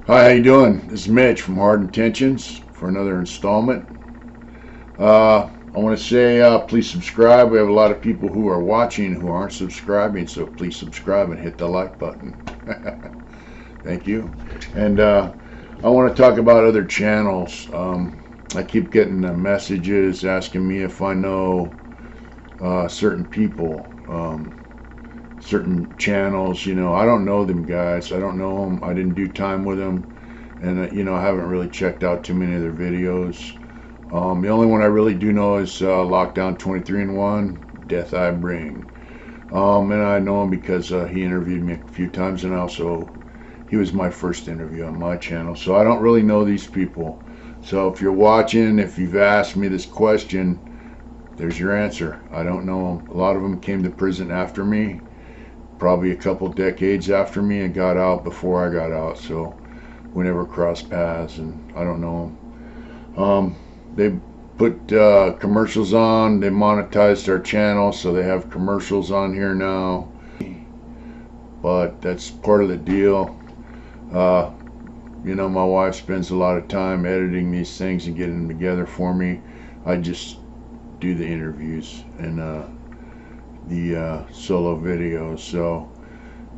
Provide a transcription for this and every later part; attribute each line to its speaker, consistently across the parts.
Speaker 1: Hi, how you doing? This is Mitch from Hard Intentions for another installment. I want to say please subscribe. We have a lot of people who are watching who aren't subscribing, so please subscribe and hit the like button. Thank you. And I want to talk about other channels. I keep getting messages asking me if I know certain people, certain channels. I don't know them guys. I don't know them. I didn't do time with them. And I haven't really checked out too many of their videos. The only one I really do know is Lockdown 23-in-1, Death I Bring. And I know him because he interviewed me a few times, and also he was my first interview on my channel. So I don't really know these people. So if you're watching, if you've asked me this question, there's your answer. I don't know them. A lot of them came to prison after me, probably a couple decades after me, and got out before I got out. So we never crossed paths, and I don't know them. They put commercials on. They monetized our channel, so they have commercials on here now. But that's part of the deal. My wife spends a lot of time editing these things and getting them together for me. I just do the interviews and the solo videos. So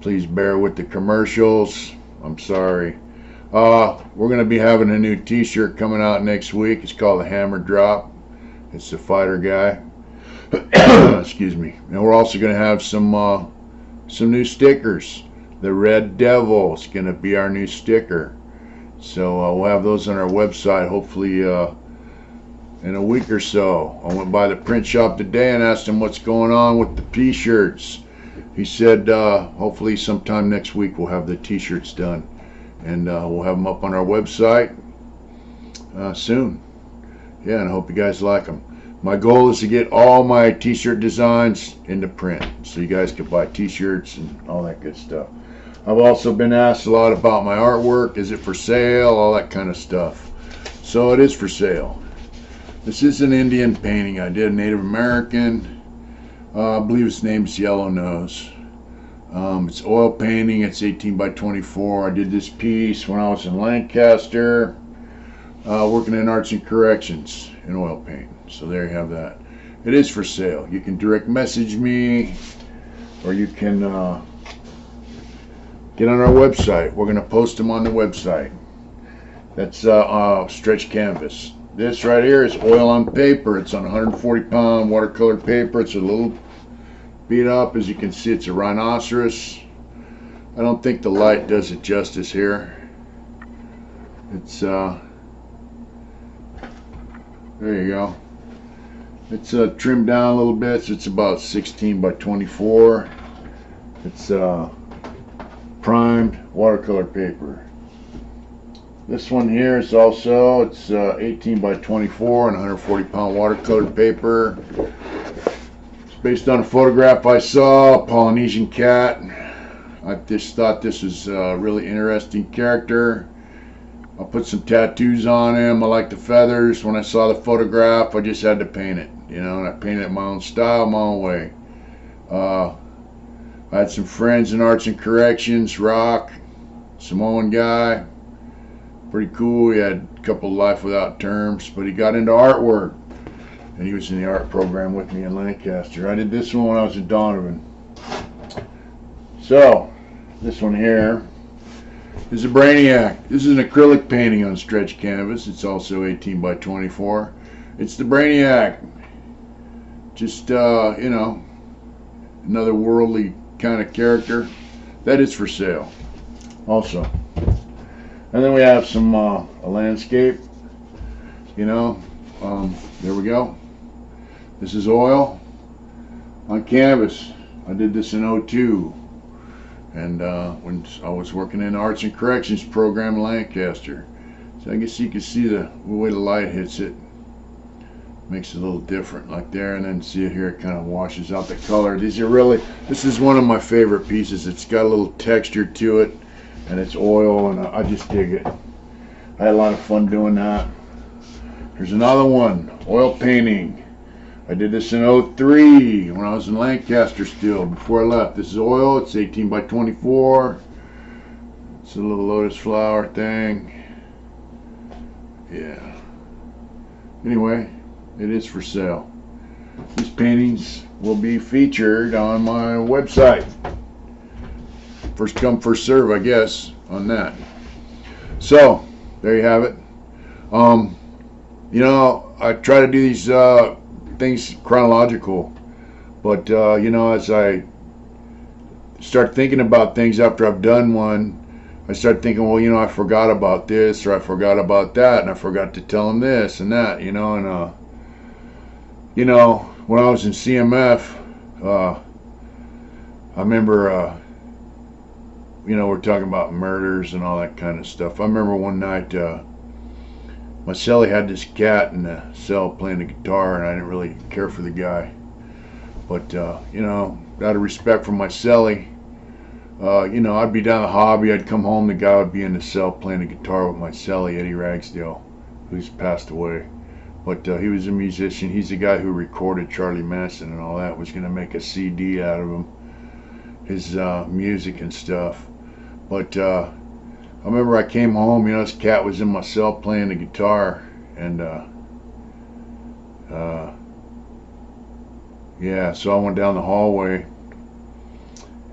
Speaker 1: please bear with the commercials. I'm sorry. We're going to be having a new t-shirt coming out next week. It's called the Hammer Drop. It's the fighter guy. Excuse me. And we're also going to have some new stickers. The Red Devil is going to be our new sticker. So we'll have those on our website hopefully in a week or so. I went by the print shop today and asked him what's going on with the t-shirts. He said hopefully sometime next week we'll have the t-shirts done. And we'll have them up on our website soon. Yeah, and I hope you guys like them. My goal is to get all my t-shirt designs into print, so you guys can buy t-shirts and all that good stuff. I've also been asked a lot about my artwork. Is it for sale? All that kind of stuff. So it is for sale. This is an Indian painting. I did a Native American. I believe his name's Yellow Nose. It's oil painting. It's 18 by 24. I did this piece when I was in Lancaster, working in arts and corrections in oil paint. So there you have that. It is for sale. You can direct message me, or you can get on our website. We're going to post them on the website. That's stretch canvas. This right here is oil on paper. It's on 140-pound watercolor paper. It's a little beat up. As you can see, it's a rhinoceros. I don't think the light does it justice here. It's there you go. It's trimmed down a little bit, so it's about 16 by 24. It's primed watercolor paper. This one here is also, it's 18 by 24 and 140-pound watercolor paper. Based on a photograph I saw, a Polynesian cat. I just thought this was a really interesting character. I'll put some tattoos on him. I like the feathers. When I saw the photograph, I just had to paint it, and I painted it my own style, my own way. I had some friends in arts and corrections, Rock, Samoan guy, pretty cool. He had a couple life without terms, but he got into artwork. And he was in the art program with me in Lancaster. I did this one when I was in Donovan. So, this one here is a Brainiac. This is an acrylic painting on stretch canvas. It's also 18 by 24. It's the Brainiac. Just, another worldly kind of character. That is for sale also. And then we have some a landscape. There we go. This is oil on canvas. I did this in 02, and when I was working in the Arts and Corrections program in Lancaster. So I guess you can see the way the light hits it. Makes it a little different like there, and then see it here, it kind of washes out the color. This is one of my favorite pieces. It's got a little texture to it, and it's oil, and I just dig it. I had a lot of fun doing that. Here's another one, oil painting. I did this in 03 when I was in Lancaster still, before I left. This is oil, it's 18 by 24. It's a little lotus flower thing. Yeah. Anyway, it is for sale. These paintings will be featured on my website. First come, first serve, I guess, on that. So, there you have it. You know, I try to do these things chronological, but you know, as I start thinking about things after I've done one, I start thinking, well, you know, I forgot about this, or I forgot about that, and I forgot to tell them this and that, you know, and you know, when I was in CMF, I remember, you know, we're talking about murders and all that kind of stuff. I remember one night, my cellie had this cat in the cell playing the guitar, and I didn't really care for the guy. But, you know, out of respect for my cellie, you know, I'd be down the hobby, I'd come home, the guy would be in the cell playing the guitar with my cellie, Eddie Ragsdale, who's passed away. But he was a musician. He's the guy who recorded Charlie Manson and all that, was going to make a CD out of him, his music and stuff. But I remember I came home, you know, this cat was in my cell playing the guitar, and yeah, so I went down the hallway,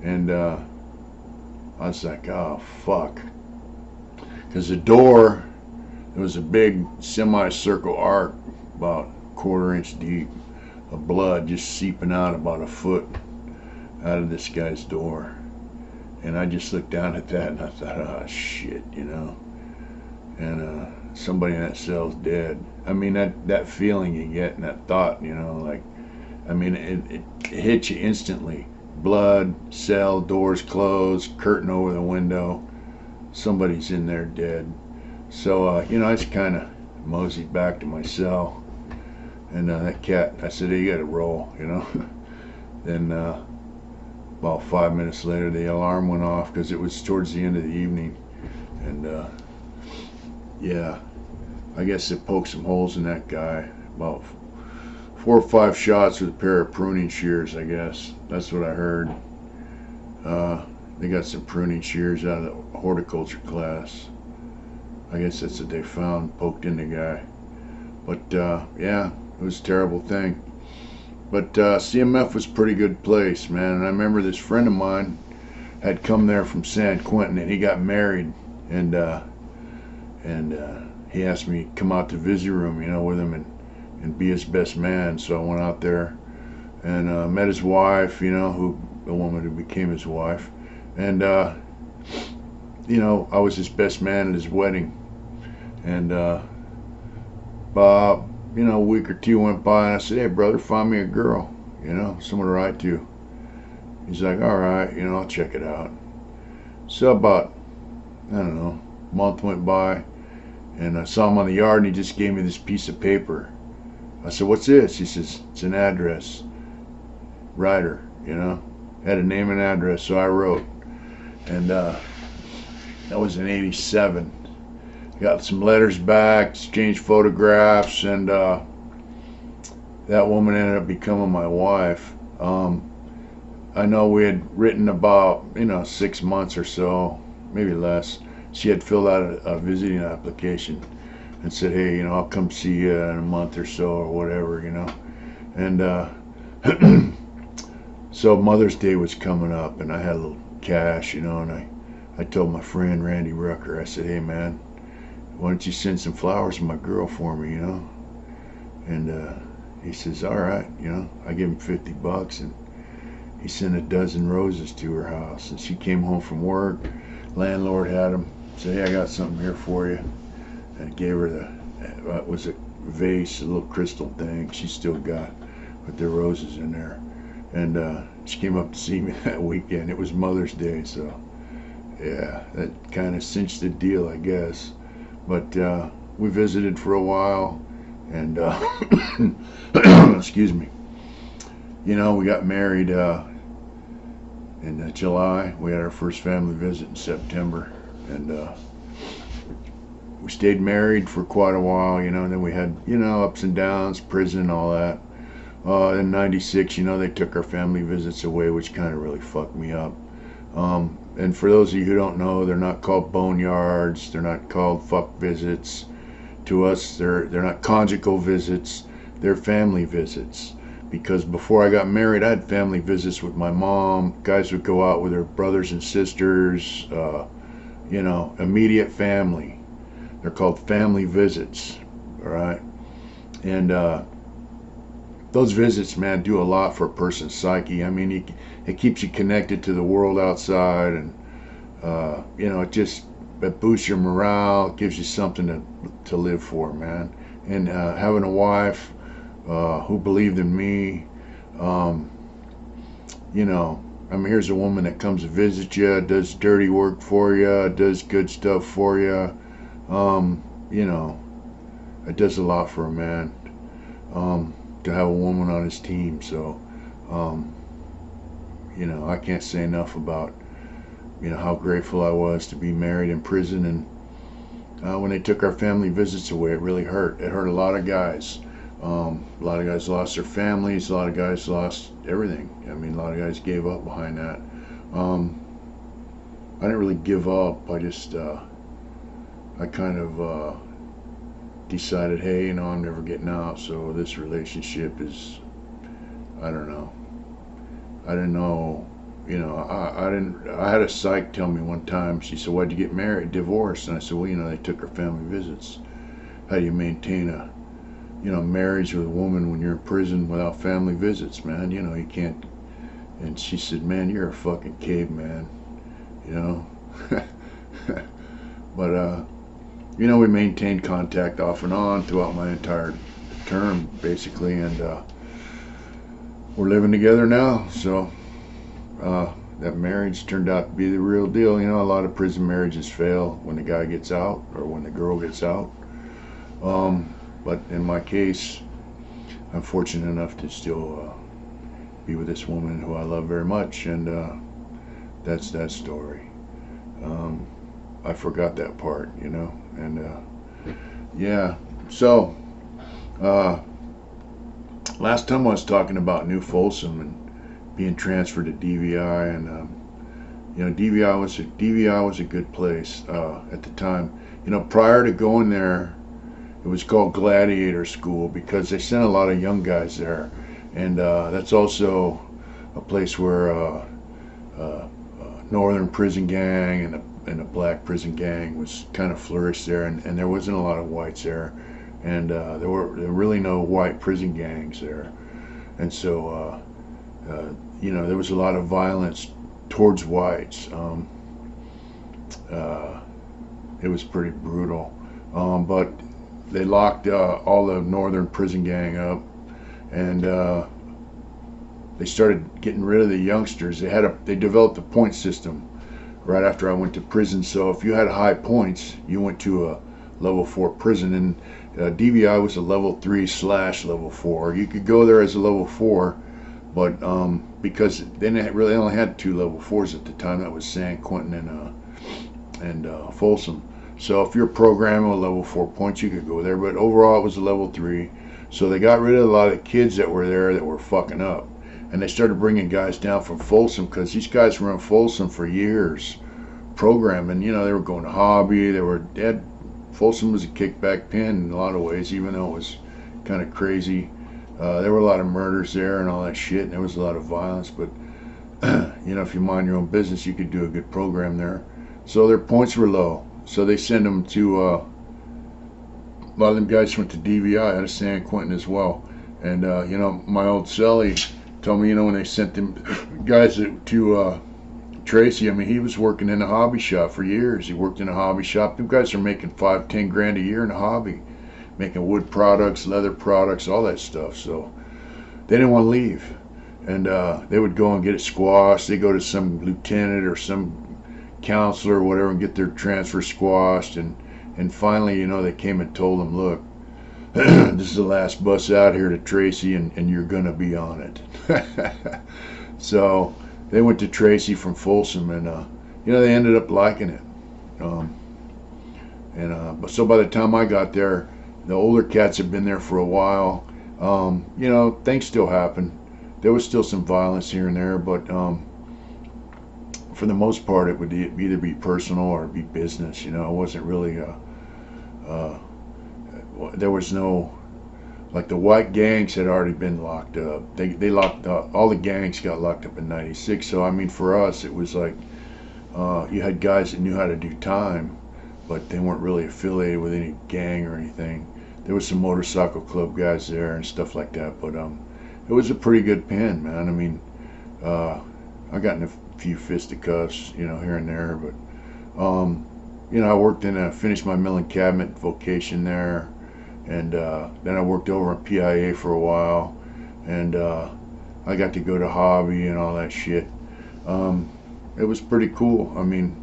Speaker 1: and I was like, oh fuck, because the door, there was a big semicircle arc about a quarter-inch deep of blood just seeping out about a foot out of this guy's door. And I just looked down at that and I thought, oh shit, you know. And somebody in that cell's dead. I mean, that feeling you get and that thought, you know, like, I mean, it hits you instantly. Blood, cell, doors closed, curtain over the window. Somebody's in there dead. So, you know, I just kind of moseyed back to my cell. And that cat, I said, hey, you got to roll, you know. Then about 5 minutes later, the alarm went off because it was towards the end of the evening. And, yeah, I guess it poked some holes in that guy. About 4 or 5 shots with a pair of pruning shears, I guess. That's what I heard. They got some pruning shears out of the horticulture class. I guess that's what they found, poked in the guy. But, yeah, it was a terrible thing. But CMF was a pretty good place, man. And I remember this friend of mine had come there from San Quentin, and he got married. And he asked me to come out to visit room, you know, with him and be his best man. So I went out there and met his wife, you know, the woman who became his wife. And, you know, I was his best man at his wedding. And Bob, you know, a week or two went by, and I said, hey, brother, find me a girl, you know, someone to write to. He's like, all right, you know, I'll check it out. So about, I don't know, a month went by, and I saw him on the yard, and he just gave me this piece of paper. I said, what's this? He says, it's an address. Writer, you know, had a name and address, so I wrote. And that was in '87. Got some letters back, exchanged photographs, and that woman ended up becoming my wife. I know we had written about, you know, 6 months or so, maybe less. She had filled out a visiting application and said, hey, you know, I'll come see you in a month or so or whatever, you know. And so Mother's Day was coming up, and I had a little cash, you know, and I told my friend Randy Rucker, I said, hey, man, why don't you send some flowers to my girl for me, you know? And he says, all right, you know. I gave him $50, and he sent a dozen roses to her house. And she came home from work, landlord had them, said, hey, I got something here for you. And gave her it was a vase, a little crystal thing she still got with the roses in there. And she came up to see me that weekend. It was Mother's Day, so yeah, that kind of cinched the deal, I guess. But we visited for a while, and excuse me. You know, we got married in July. We had our first family visit in September, and we stayed married for quite a while, you know, and then we had, you know, ups and downs, prison, all that. In '96, you know, they took our family visits away, which kind of really fucked me up. And for those of you who don't know, they're not called boneyards. They're not called fuck visits. To us, they're not conjugal visits. They're family visits. Because before I got married, I had family visits with my mom. Guys would go out with their brothers and sisters, immediate family. They're called family visits, all right? And those visits, man, do a lot for a person's psyche. I mean, it keeps you connected to the world outside, and it boosts your morale. It gives you something to live for, man. And having a wife who believed in me, here's a woman that comes to visit you, does dirty work for you, does good stuff for you. It does a lot for a man to have a woman on his team. So, I can't say enough about, how grateful I was to be married in prison. And when they took our family visits away, it really hurt. It hurt a lot of guys. A lot of guys lost their families. A lot of guys lost everything. I mean, a lot of guys gave up behind that. I didn't really give up. I kind of decided, hey, I'm never getting out. So this relationship is, I don't know. I didn't know. I had a psych tell me one time. She said, "Why'd you get married, divorced?" And I said, "Well, they took her family visits. How do you maintain a marriage with a woman when you're in prison without family visits, man? You can't." And she said, "Man, you're a fucking caveman, But we maintained contact off and on throughout my entire term, basically, and we're living together now. So that marriage turned out to be the real deal. A lot of prison marriages fail when the guy gets out or when the girl gets out. But in my case, I'm fortunate enough to still be with this woman who I love very much, and that's that story. I forgot that part, and yeah. So last time I was talking about New Folsom and being transferred to DVI, and DVI was a good place at the time. Prior to going there, it was called Gladiator School because they sent a lot of young guys there, and that's also a place where Northern prison gang and a black prison gang was kind of flourished there, and there wasn't a lot of whites there, and there were really no white prison gangs there, and so there was a lot of violence towards whites. It was pretty brutal, but they locked all the Northern prison gang up, and they started getting rid of the youngsters. They developed a point system right after I went to prison. So if you had high points, you went to a level 4 prison, and DVI was a level 3/level 4. You could go there as a level 4, but because they really only had 2 level 4s at the time. That was San Quentin and Folsom. So if you're programming with level 4 points, you could go there. But overall, it was a level 3. So they got rid of a lot of the kids that were there that were fucking up. And they started bringing guys down from Folsom because these guys were in Folsom for years programming. They were going to hobby. Folsom was a kickback pen in a lot of ways, even though it was kind of crazy. There were a lot of murders there and all that shit, and there was a lot of violence. But, if you mind your own business, you could do a good program there. So their points were low. So they send them to, a lot of them guys went to DVI out of San Quentin as well. And, my old cellie told me, when they sent them guys to Tracy, he was working in a hobby shop for years. He worked in a hobby shop. Them guys are making $5-10 grand a year in a hobby, making wood products, leather products, all that stuff. So they didn't want to leave, and they would go and get it squashed. They go to some lieutenant or some counselor or whatever and get their transfer squashed, and finally, they came and told them, look, this is the last bus out here to Tracy, and you're gonna be on it. So they went to Tracy from Folsom, and they ended up liking it. But so by the time I got there, the older cats had been there for a while. Things still happened. There was still some violence here and there, but for the most part, it would either be personal or be business. You know, it wasn't really there was no, like, the white gangs had already been locked up. They locked all the gangs got locked up in '96. So I mean, for us, it was like you had guys that knew how to do time, but they weren't really affiliated with any gang or anything. There was some motorcycle club guys there and stuff like that, but it was a pretty good pen, man. I mean, I got in a few fisticuffs, you know, here and there, but you know, I worked finished my milling cabinet vocation there, and then I worked over in PIA for a while, and I got to go to hobby and all that shit. It was pretty cool. I mean,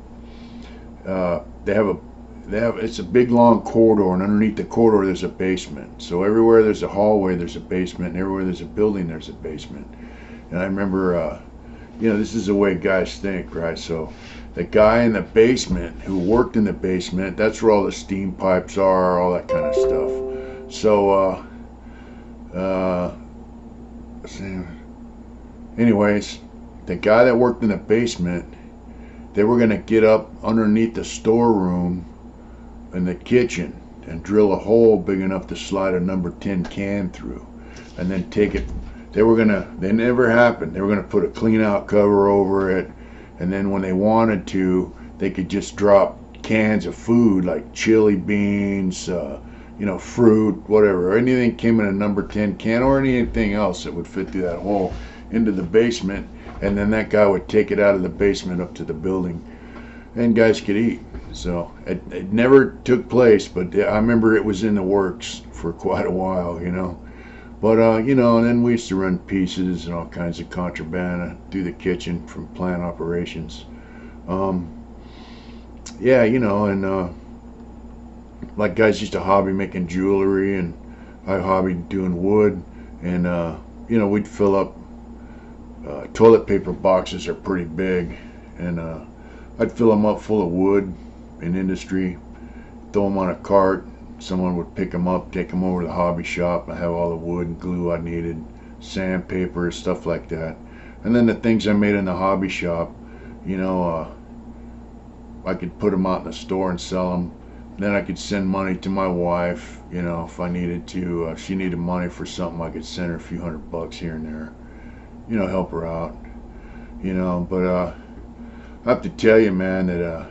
Speaker 1: they have it's a big long corridor, and underneath the corridor there's a basement. So everywhere there's a hallway, there's a basement, and everywhere there's a building, there's a basement. And I remember, you know, this is the way guys think, right? So the guy in the basement who worked in the basement, that's where all the steam pipes are, all that kind of stuff. So, anyways, the guy that worked in the basement, they were going to get up underneath the storeroom in the kitchen and drill a hole big enough to slide a number 10 can through, and then take it. They never happened. They were going to put a clean out cover over it, and then when they wanted to, they could just drop cans of food like chili beans, you know, fruit, whatever. Anything came in a number 10 can, or anything else that would fit through that hole into the basement, and then that guy would take it out of the basement up to the building, and guys could eat. So it never took place, but I remember it was in the works for quite a while, you know. But, you know, and then we used to run pieces and all kinds of contraband through the kitchen from plant operations. Yeah, you know, and like guys used to hobby making jewelry, and I hobbied doing wood, and, you know, we'd fill up toilet paper boxes are pretty big, and I'd fill them up full of wood in industry, throw them on a cart. Someone would pick them up, take them over to the hobby shop. I have all the wood and glue I needed, sandpaper, stuff like that. And then the things I made in the hobby shop, you know, I could put them out in the store and sell them. Then I could send money to my wife, you know, if I needed to. If she needed money for something, I could send her a few $100 here and there, you know, help her out, you know. But I have to tell you, man, that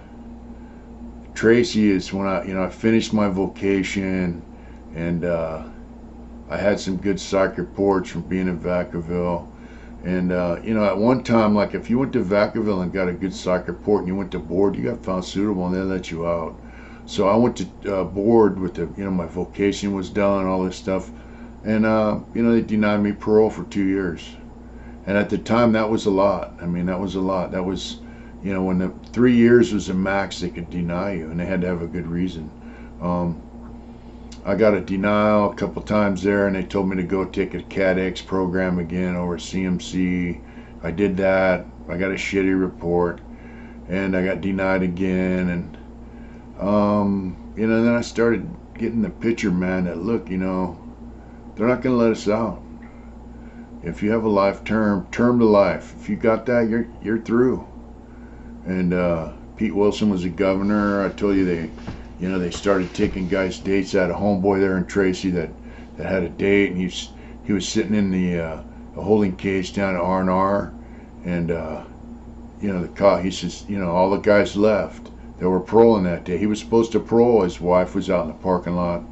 Speaker 1: Tracy is when I finished my vocation, and I had some good psych reports from being in Vacaville. And you know, at one time, like, if you went to Vacaville and got a good psych report and you went to board, you got found suitable and they let you out. So I went to board with my vocation was done, all this stuff, and you know, they denied me parole for 2 years. And at the time, that was a lot. I mean, that was a lot. That was, you know, when the 3 years was the max they could deny you, and they had to have a good reason. I got a denial a couple times there, and they told me to go take a CAD-X program again over at CMC. I did that. I got a shitty report, and I got denied again. And you know, then I started getting the picture, man, that look, you know, they're not going to let us out. If you have a life term to life, if you got that, you're through. And Pete Wilson was the governor. I told you they started taking guys' dates out of homeboy there in Tracy that had a date, and he was sitting in the holding cage down at R&R, and you know, the cop, he says, you know, all the guys left. They were paroling that day. He was supposed to parole. His wife was out in the parking lot,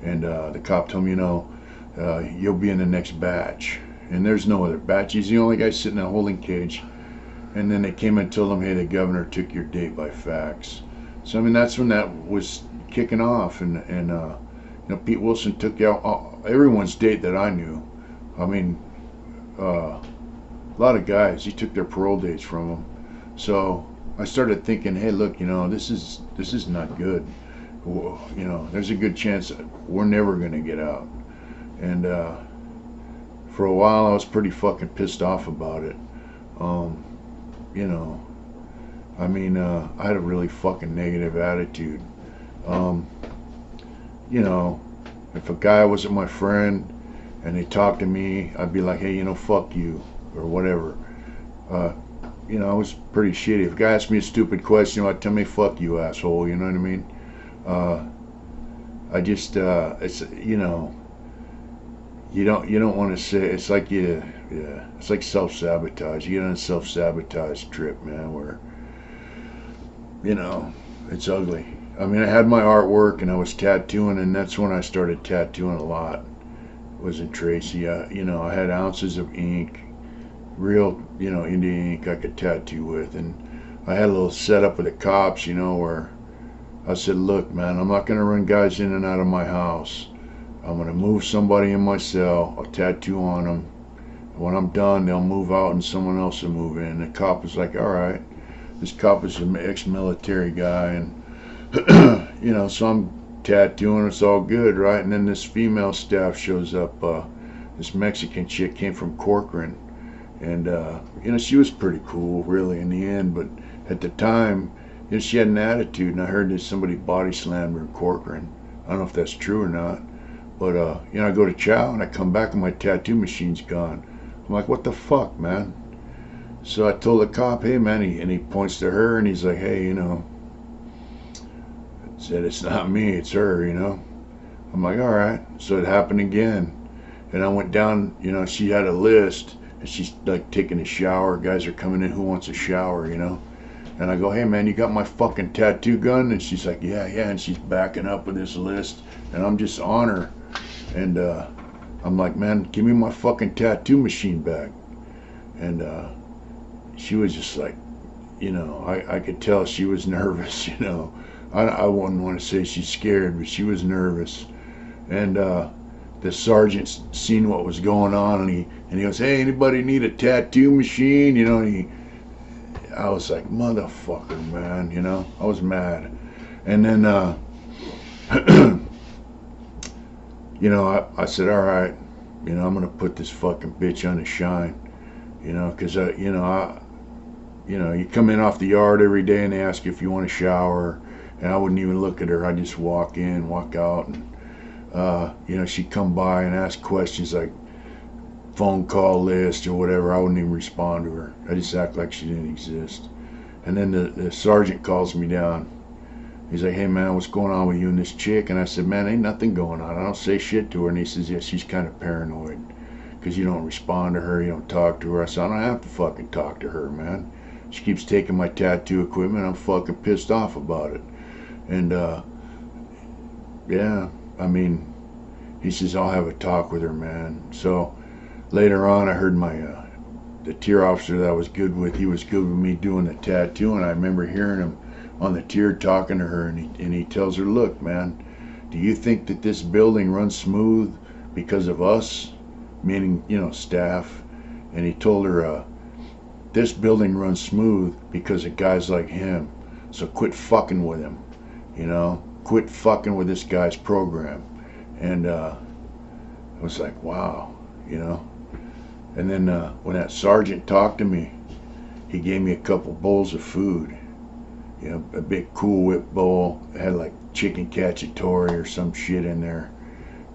Speaker 1: and the cop told me, you know, you'll be in the next batch. And there's no other batch. He's the only guy sitting in a holding cage. And then they came and told him, hey, the governor took your date by fax. So I mean, that's when that was kicking off, and you know, Pete Wilson took out everyone's date that I knew. I mean, a lot of guys, he took their parole dates from them. So I started thinking, hey, look, you know, this is not good. You know, there's a good chance that we're never gonna get out. And for a while, I was pretty fucking pissed off about it. You know, I mean, I had a really fucking negative attitude. You know, if a guy wasn't my friend and they talked to me, I'd be like, hey, you know, fuck you, or whatever. I was pretty shitty. If a guy asked me a stupid question, I'd tell me, fuck you, asshole, you know what I mean? Uh, I just, it's, you don't want to say, it's like yeah, it's like self-sabotage. You get on a self-sabotage trip, man, where, you know, it's ugly. I mean, I had my artwork and I was tattooing, and that's when I started tattooing a lot. Was in Tracy. I had ounces of ink, real, Indian ink I could tattoo with, and I had a little setup with the cops, where I said, look, man, I'm not gonna run guys in and out of my house. I'm gonna move somebody in my cell. I'll tattoo on them. When I'm done, they'll move out and someone else will move in. The cop was like, all right. This cop is an ex-military guy, and so I'm tattooing. It's all good, right? And then this female staff shows up. This Mexican chick came from Corcoran, and she was pretty cool, really, in the end. But at the time, she had an attitude, and I heard that somebody body slammed her in Corcoran. I don't know if that's true or not, but I go to chow and I come back and my tattoo machine's gone. I'm like, what the fuck, man? So I told the cop, hey, man, and he points to her and he's like, hey, said it's not me, it's her, I'm like, all right. So it happened again, and I went down. She had a list, and she's like taking a shower. Guys are coming in, who wants a shower, And I go, hey, man, you got my fucking tattoo gun? And she's like, yeah. And she's backing up with this list, and I'm just on her. And I'm like, man, give me my fucking tattoo machine back. And she was just like, I could tell she was nervous, I wouldn't want to say she's scared, but she was nervous. And the sergeant seen what was going on, and he goes, hey, anybody need a tattoo machine? I was like, motherfucker, man, I was mad. And then, I said, all right, I'm going to put this fucking bitch on the shine, because, you come in off the yard every day and they ask you if you want a shower, and I wouldn't even look at her. I'd just walk in, walk out, and, she'd come by and ask questions like phone call list or whatever. I wouldn't even respond to her. I just act like she didn't exist. And then the sergeant calls me down. He's like, hey, man, what's going on with you and this chick? And I said, man, ain't nothing going on. I don't say shit to her. And he says, yeah, she's kind of paranoid because you don't respond to her, you don't talk to her. I said, I don't have to fucking talk to her, man. She keeps taking my tattoo equipment. I'm fucking pissed off about it. And, yeah, I mean, he says, I'll have a talk with her, man. So later on, I heard the tier officer that I was good with, he was good with me doing the tattoo, and I remember hearing him on the tier talking to her, and he tells her, look, man, do you think that this building runs smooth because of us? Meaning, staff. And he told her, this building runs smooth because of guys like him. So quit fucking with him, quit fucking with this guy's program. And I was like, wow, And then when that sergeant talked to me, he gave me a couple bowls of food. A big Cool Whip bowl. It had like chicken cacciatore or some shit in there.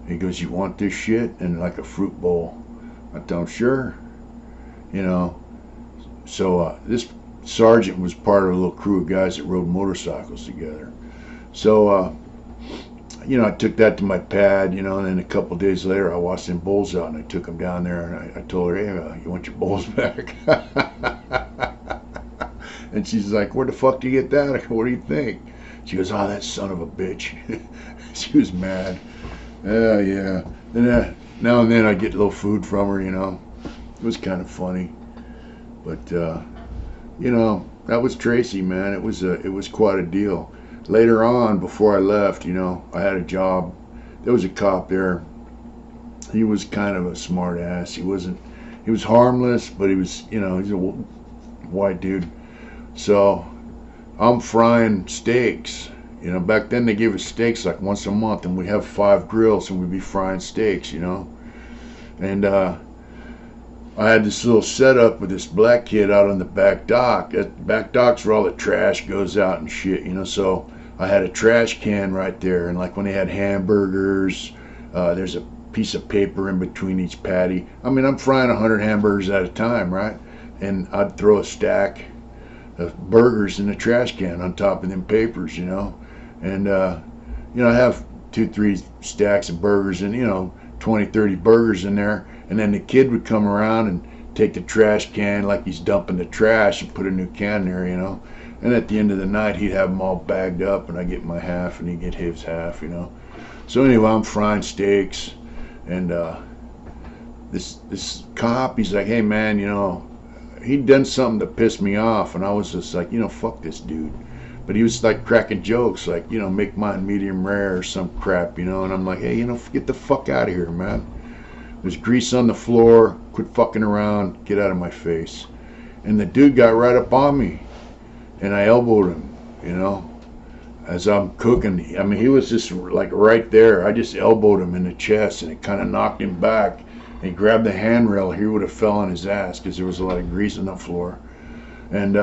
Speaker 1: He goes, you want this shit? And like a fruit bowl. I told him, sure. So this sergeant was part of a little crew of guys that rode motorcycles together. So, I took that to my pad, and then a couple days later I washed them bowls out and I took them down there and I told her, hey, you want your bowls back? And she's like, where the fuck do you get that? I go, what do you think? She goes, oh, that son of a bitch. She was mad. Yeah. And now and then I get a little food from her, It was kind of funny. But, that was Tracy, man. It was quite a deal. Later on, before I left, I had a job. There was a cop there. He was kind of a smart ass. He was harmless, but he was, he's a white dude. So I'm frying steaks. Back then they gave us steaks like once a month, and we'd have 5 grills and we'd be frying steaks, And I had this little setup with this black kid out on the back dock. That back dock's where all the trash goes out and shit, So I had a trash can right there, and like when they had hamburgers, there's a piece of paper in between each patty. I mean, I'm frying 100 hamburgers at a time, right? and I'd throw a stack of burgers in the trash can on top of them papers, and I have 2, 3 stacks of burgers and 20, 30 burgers in there, and then the kid would come around and take the trash can like he's dumping the trash and put a new can there, and at the end of the night he'd have them all bagged up, and I get my half and he'd get his half, So anyway, I'm frying steaks, and this cop, he's like, hey man, he'd done something to piss me off, and I was just like, fuck this dude. But he was like cracking jokes, like, make mine medium rare or some crap, and I'm like, hey, get the fuck out of here, man. There's grease on the floor, quit fucking around, get out of my face. And the dude got right up on me, and I elbowed him, as I'm cooking. I mean, he was just like right there. I just elbowed him in the chest, and it kind of knocked him back. And he grabbed the handrail. He would have fell on his ass because there was a lot of grease on the floor. And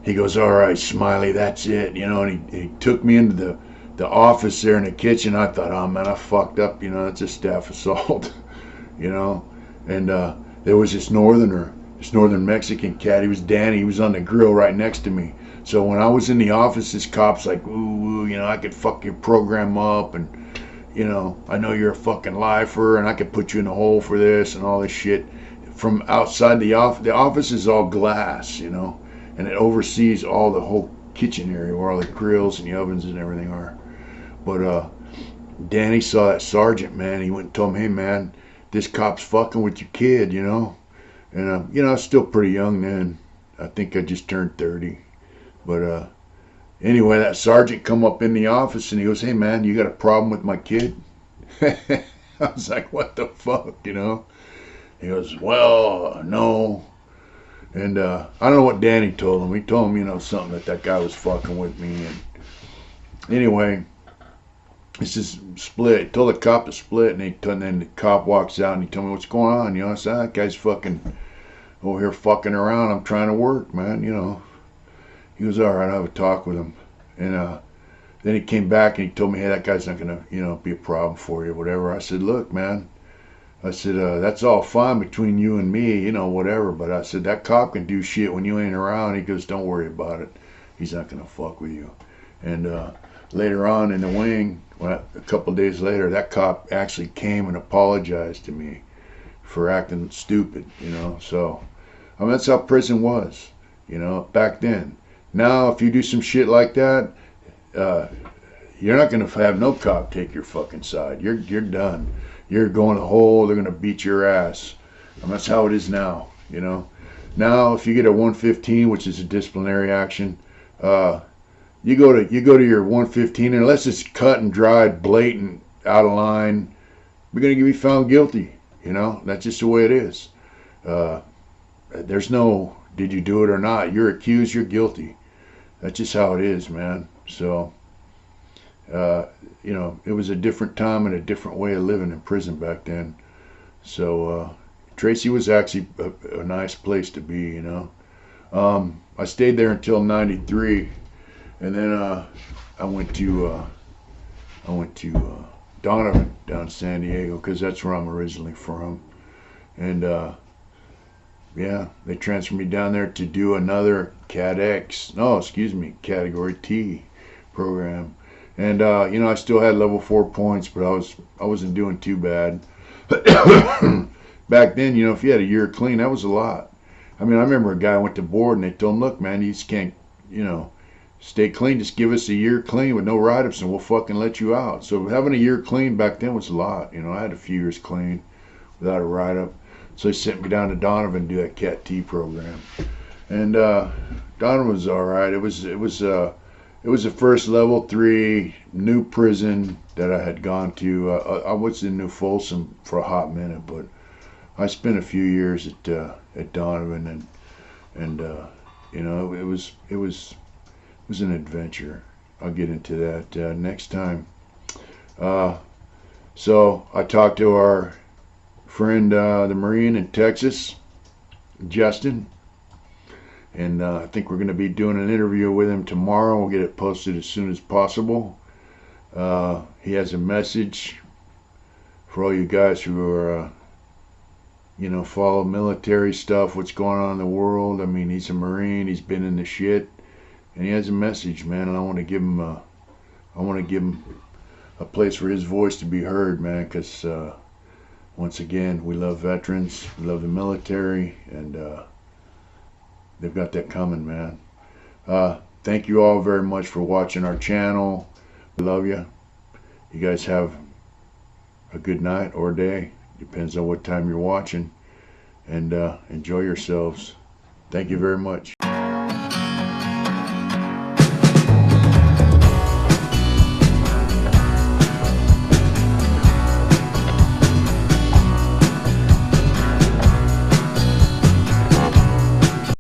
Speaker 1: he goes, all right, Smiley, that's it, and he took me into the office there in the kitchen. I thought, oh man, I fucked up, it's a staff assault, and there was this northern Mexican cat. He was Danny. He was on the grill right next to me. So when I was in the office, this cop's like, ooh, I could fuck your program up, and I know you're a fucking lifer, and I could put you in a hole for this and all this shit. From outside the office is all glass, and it oversees the whole kitchen area where all the grills and the ovens and everything are. But Danny saw that sergeant, man. He went and told him, hey man, this cop's fucking with your kid, and I was still pretty young then. I think I just turned 30. But anyway, that sergeant come up in the office and he goes, hey man, you got a problem with my kid? I was like, what the fuck, He goes, well, no. And I don't know what Danny told him. He told him, something that guy was fucking with me. And anyway, it's just split. He told the cop to split, and then the cop walks out and he told me what's going on. I said, that guy's fucking over here fucking around. I'm trying to work, man. He goes, all right, I'll have a talk with him. And then he came back and he told me, hey, that guy's not gonna, be a problem for you, whatever. I said, look, man. I said, that's all fine between you and me, whatever. But I said, that cop can do shit when you ain't around. He goes, don't worry about it. He's not going to fuck with you. And later on in the wing, a couple of days later, that cop actually came and apologized to me for acting stupid, So, that's how prison was, back then. Now, if you do some shit like that, you're not going to have no cop take your fucking side. You're done. You're going to the hole. They're going to beat your ass. And that's how it is now, Now, if you get a 115, which is a disciplinary action, you go to your 115, and unless it's cut and dried, blatant, out of line, we're going to be found guilty. That's just the way it is. There's no, did you do it or not? You're accused, you're guilty. That's just how it is, man. So, it was a different time and a different way of living in prison back then. So, Tracy was actually a nice place to be, I stayed there until 93, and then I went to Donovan down in San Diego, because that's where I'm originally from. And they transferred me down there to do another Category T program. And I still had level 4 points, but I wasn't doing too bad. Back then, if you had a year clean, that was a lot. I mean, I remember a guy went to board and they told him, look, man, you just can't, stay clean. Just give us a year clean with no write-ups and we'll fucking let you out. So having a year clean back then was a lot. I had a few years clean without a write-up. So they sent me down to Donovan to do that Cat T program. And Donovan was all right. It was the first level 3 new prison that I had gone to. I was in New Folsom for a hot minute, but I spent a few years at Donovan, and it was an adventure. I'll get into that next time. So I talked to our friend, the Marine in Texas, Justin, and I think we're going to be doing an interview with him tomorrow. We'll get it posted as soon as possible. He has a message for all you guys who are follow military stuff, what's going on in the world. I mean, he's a Marine, he's been in the shit, and he has a message, man, and I want to give him a place for his voice to be heard, man, because once again, we love veterans, we love the military, and they've got that coming, man. Thank you all very much for watching our channel. We love you. You guys have a good night or day. Depends on what time you're watching. And enjoy yourselves. Thank you very much.